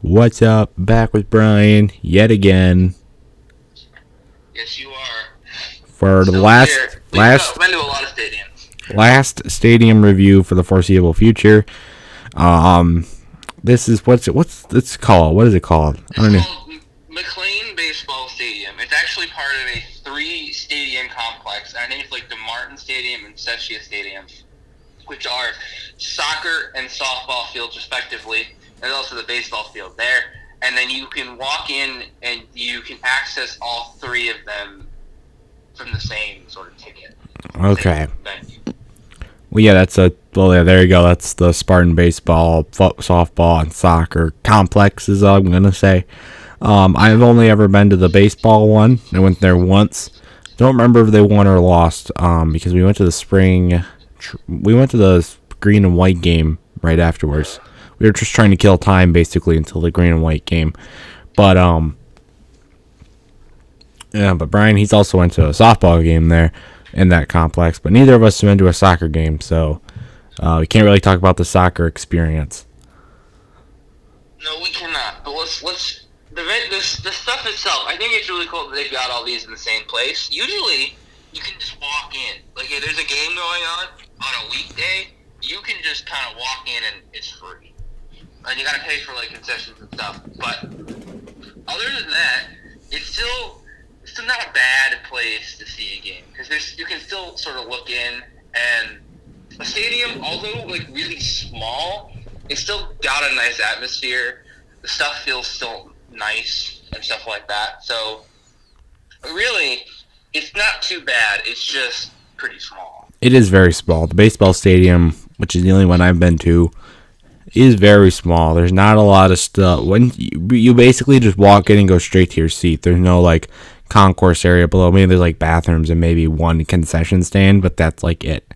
What's up? Back with Brian yet again Yes, you are. for the Still last here. last Been to a lot of stadiums. last stadium review for the foreseeable future. Um, this is what's it's called? What is it called? I It's don't know. called McLane Baseball Stadium. It's actually part of a three-stadium complex. I think it's like the Martin Stadium and Sechia Stadium, which are soccer and softball fields respectively. There's also the baseball field there. And then you can walk in and you can access all three of them from the same sort of ticket. Okay. Same venue. Well, yeah, yeah. There you go. That's the Spartan baseball, softball, and soccer complexes. I'm gonna say. I've only ever been to the baseball one. I went there once. Don't remember if they won or lost. Because we went to the spring. We went to the green and white game right afterwards. We were just trying to kill time basically until the green and white game. But yeah. But Brian, he's also went to a softball game there in that complex. But neither of us have been to a soccer game, so we can't really talk about the soccer experience. No, we cannot. But let's the stuff itself. I think it's really cool that they've got all these in the same place. Usually, you can just walk in. Like if there's a game going on a weekday, you can just kind of walk in and it's free. And you gotta pay for like concessions and stuff. But other than that, it's still not a bad place to see a game because you can still sort of look in and a stadium, although like really small, it's still got a nice atmosphere. The stuff feels still nice and stuff like that. So really, it's not too bad. It's just pretty small. It is very small. The baseball stadium, which is the only one I've been to, is very small. There's not a lot of stuff. When you basically just walk in and go straight to your seat. There's no like concourse area below. Maybe there's like bathrooms and maybe one concession stand, but that's like it.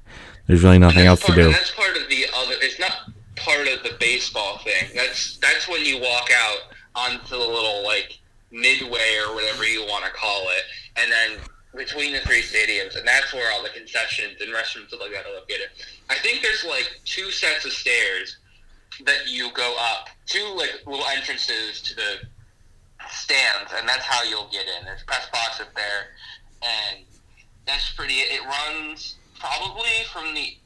There's really nothing else to do. And that's part of the other. It's not part of the baseball thing. That's when you walk out onto the little like midway or whatever you want to call it, and then between the three stadiums, and that's where all the concessions and restrooms and like that are located. I think there's like two sets of stairs that you go up, two like little entrances to the stands, and that's how you'll get in. There's a press box up there, and that's pretty. It runs probably from the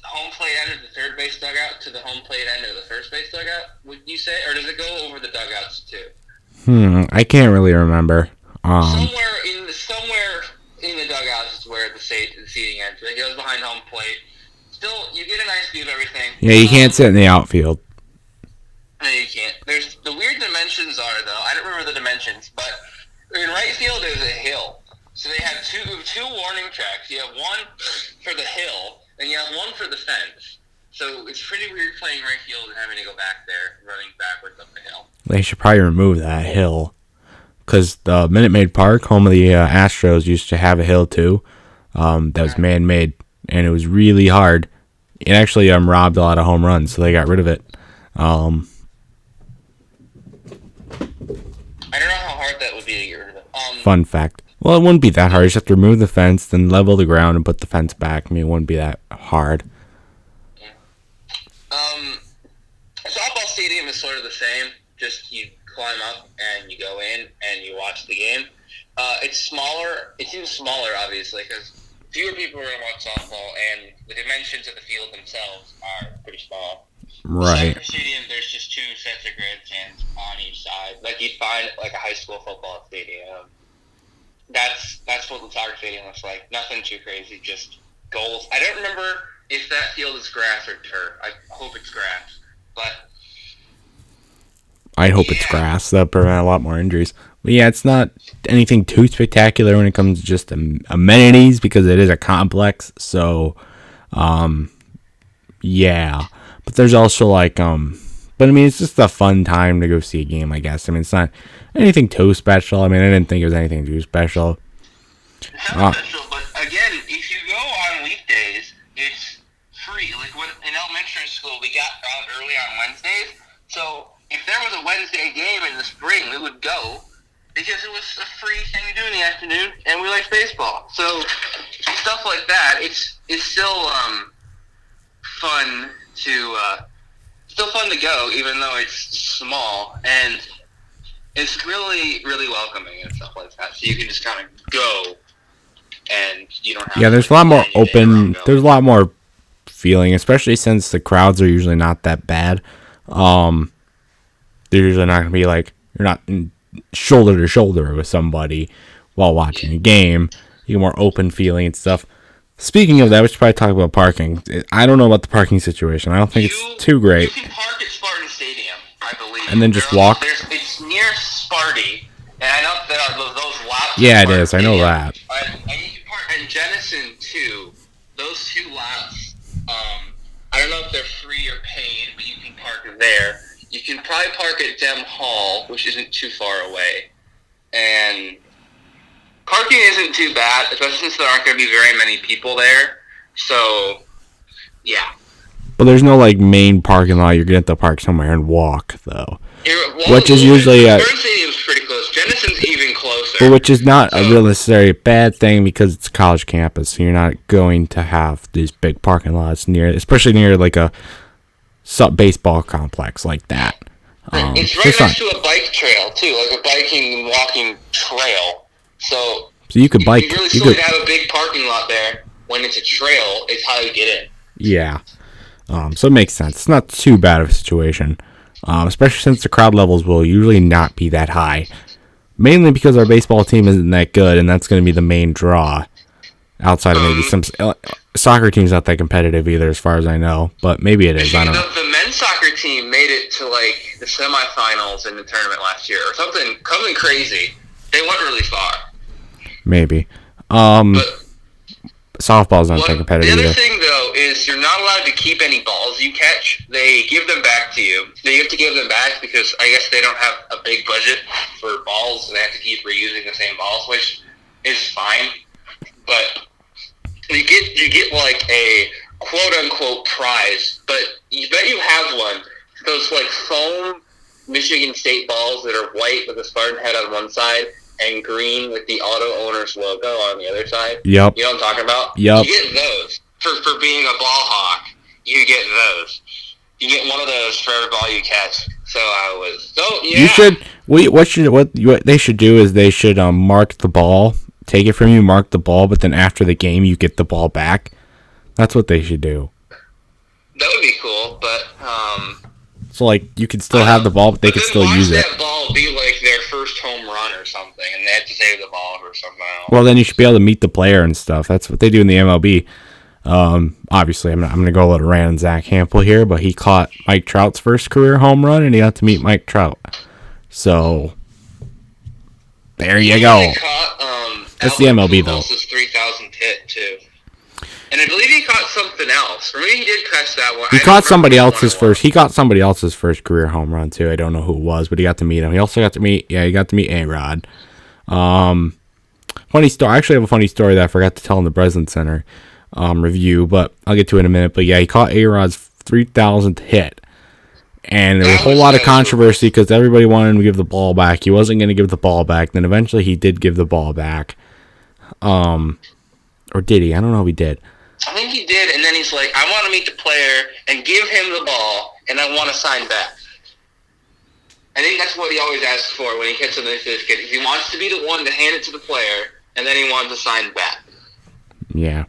home plate end of the third base dugout to the home plate end of the first base dugout. Would you say, or does it go over the dugouts too? I can't really remember. Somewhere in the dugouts is where the seating ends. It goes behind home plate. Still, you get a nice view of everything. Yeah, you can't sit in the outfield. No, you can't. There's the weird dimensions are though. I don't remember the dimensions, but in right field there's a hill. So they have two warning tracks. You have one for the hill, and you have one for the fence. So it's pretty weird playing right field and having to go back there, running backwards up the hill. They should probably remove that hill. Because the Minute Maid Park, home of the Astros, used to have a hill too. That was man-made, and it was really hard. It actually robbed a lot of home runs, so they got rid of it. I don't know how hard that would be to get rid of it. Fun fact. Well, it wouldn't be that hard. You just have to remove the fence, then level the ground, and put the fence back. I mean, it wouldn't be that hard. A softball stadium is sort of the same. Just you climb up and you go in and you watch the game. It's smaller. It's even smaller, obviously, because fewer people are going to watch softball, and the dimensions of the field themselves are pretty small. Right. Soccer stadium, there's just two sets of grandstands on each side, like you'd find like a high school football stadium. That's what the soccer stadium looks like. Nothing too crazy, just goals. I don't remember if that field is grass or turf. I hope it's grass, but I hope it's grass. That'll prevent a lot more injuries. But yeah, it's not anything too spectacular when it comes to just amenities because it is a complex. So, yeah. But there's also like, but I mean, it's just a fun time to go see a game, I guess. I mean, it's not anything too special. I mean, I didn't think it was anything too special. It's not special, but again, if you go on weekdays, it's free. Like when in elementary school, we got out early on Wednesdays. So if there was a Wednesday game in the spring, we would go because it was a free thing to do in the afternoon, and we liked baseball. So stuff like that, it's still fun to still fun to go, even though it's small, and it's really, really welcoming and stuff like that. So you can just kind of go, and you don't have. Yeah, there's a lot more open. There's a lot more feeling, especially since the crowds are usually not that bad. They're usually not gonna be like you're not shoulder to shoulder with somebody while watching a game. You get more open feeling and stuff. Speaking of that, we should probably talk about parking. I don't know about the parking situation. I don't think it's too great. You can park at Spartan Stadium, I believe. And then just walk? It's near Sparty, and I know there are those lots. Yeah, it is. I know that. And you can park in Jenison, too. Those two lots, I don't know if they're free or paid, but you can park there. You can probably park at Dem Hall, which isn't too far away. And parking isn't too bad, especially since there aren't going to be very many people there. So, yeah. But there's no, like, main parking lot. You're going to have to park somewhere and walk, though. Which is usually... Spartan Stadium's pretty close. Jennison's even closer. But which is not a real necessarily bad thing because it's a college campus. So you're not going to have these big parking lots near... Especially near, like, a baseball complex like that. It's right next to a bike trail, too. Like a biking and walking trail. So you could bike. You really still need to have a big parking lot there. When it's a trail, it's how you get in. Yeah. So it makes sense. It's not too bad of a situation. Especially since the crowd levels will usually not be that high. Mainly because our baseball team isn't that good, and that's going to be the main draw. Outside of maybe some... Soccer team's not that competitive either, as far as I know. But maybe it is. I don't know. The men's soccer team made it to, like, the semifinals in the tournament last year. Or something crazy. They went really far. Maybe. Softball's not that competitive either. The other thing, though, is you're not allowed to keep any balls you catch. They give them back to you. You have to give them back because I guess they don't have a big budget for balls, and they have to keep reusing the same balls, which is fine. But you get like a quote-unquote prize, but you bet you have one. Those, like, foam Michigan State balls that are white with a Spartan head on one side and green with the auto owner's logo on the other side. Yep. You know what I'm talking about? Yep. You get those. For being a ball hawk, you get those. You get one of those for every ball you catch. So I was... So, yeah. You should... What they should do is they should mark the ball, take it from you, mark the ball, but then after the game you get the ball back. That's what they should do. That would be cool, but... So, like, you could still have the ball, but they could still use it. That ball be like their first home run or something, and they have to save the ball or something else. Well, then you should be able to meet the player and stuff. That's what they do in the MLB. Obviously, I'm going to go a little rant on Zach Hampel here, but he caught Mike Trout's first career home run, and he got to meet Mike Trout. So, there you go. That's the MLB, though. His 3,000th hit, too. And I believe he caught something else. Or maybe he did catch that one. He caught somebody else's first. He caught somebody else's first career home run too. I don't know who it was, but he got to meet him. He also got to meet. Yeah, he got to meet A-Rod. Funny story. I actually have a funny story that I forgot to tell in the Breslin Center review, but I'll get to it in a minute. But yeah, he caught A-Rod's 3,000th hit, and there was a whole lot of controversy because everybody wanted him to give the ball back. He wasn't going to give the ball back. Then eventually he did give the ball back. Or did he? I don't know if he did. I think he did, and then he's like, I want to meet the player and give him the ball, and I want to sign back. I think that's what he always asks for when he gets something to this kid. He wants to be the one to hand it to the player, and then he wants to sign back. Yeah.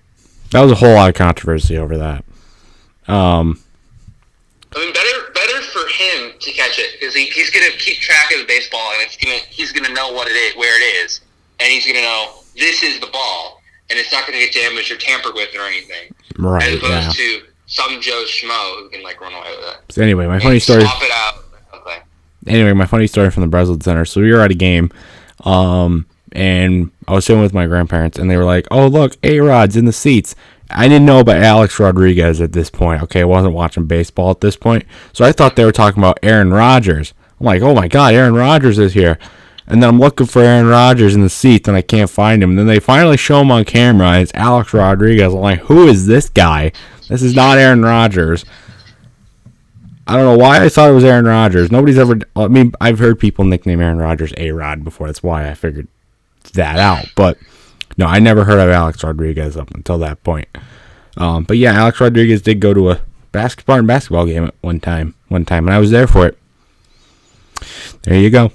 That was a whole lot of controversy over that. I mean, better for him to catch it, because he's going to keep track of the baseball, and he's going to know what it is, where it is, and he's going to know this is the ball. And it's not going to get damaged or tampered with or anything. Right, as opposed to some Joe Schmo who can, like, run away with it. So anyway, my funny story... Swap it out. Okay. Anyway, my funny story from the Breslin Center. So we were at a game, and I was sitting with my grandparents, and they were like, oh, look, A-Rod's in the seats. I didn't know about Alex Rodriguez at this point. Okay, I wasn't watching baseball at this point. So I thought they were talking about Aaron Rodgers. I'm like, oh, my God, Aaron Rodgers is here. And then I'm looking for Aaron Rodgers in the seats, and I can't find him. And then they finally show him on camera, and it's Alex Rodriguez. I'm like, who is this guy? This is not Aaron Rodgers. I don't know why I thought it was Aaron Rodgers. Nobody's ever... I mean, I've heard people nickname Aaron Rodgers A-Rod before. That's why I figured that out. But, no, I never heard of Alex Rodriguez up until that point. But, yeah, Alex Rodriguez did go to a basketball game at one time, and I was there for it. There you go.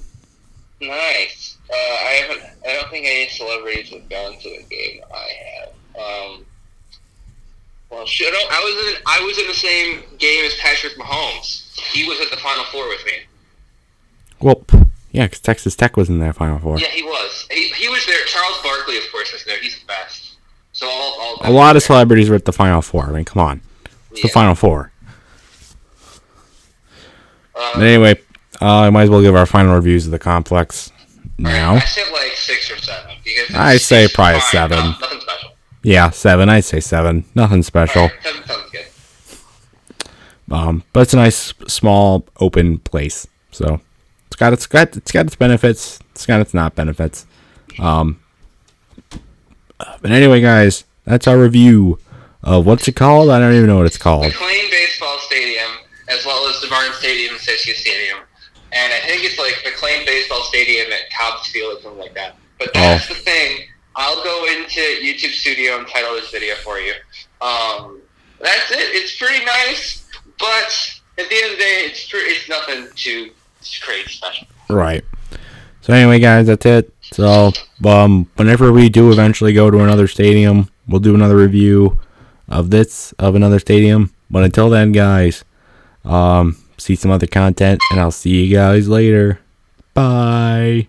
Nice. I don't think any celebrities have gone to the game I have. Well, shit. I was in the same game as Patrick Mahomes. He was at the Final Four with me. Well, yeah, because Texas Tech was in their Final Four. Yeah, he was. He was there. Charles Barkley, of course, was there. He's the best. So a lot of celebrities were at the Final Four. I mean, come on. It's the Final Four. But anyway, I might as well give our final reviews of the complex now. I said like 6 or 7. I'd say probably 7. Nothing special. Yeah, 7. I'd say 7. Nothing special. Right, 7 sounds good. But it's a nice, small, open place. So it's got its benefits. It's got its not benefits. But anyway, guys, that's our review of what's it called? I don't even know what it's called. McLane Baseball Stadium, as well as the Barnes Stadium and Siskiyou Stadium. And I think it's like McLane Baseball Stadium at Cobb's Field or something like that. But that's the thing. I'll go into YouTube Studio and title this video for you. That's it. It's pretty nice, but at the end of the day, it's nothing too crazy special. Right. So anyway, guys, that's it. So whenever we do eventually go to another stadium, we'll do another review of another stadium. But until then, guys, see some other content, and I'll see you guys later. Bye.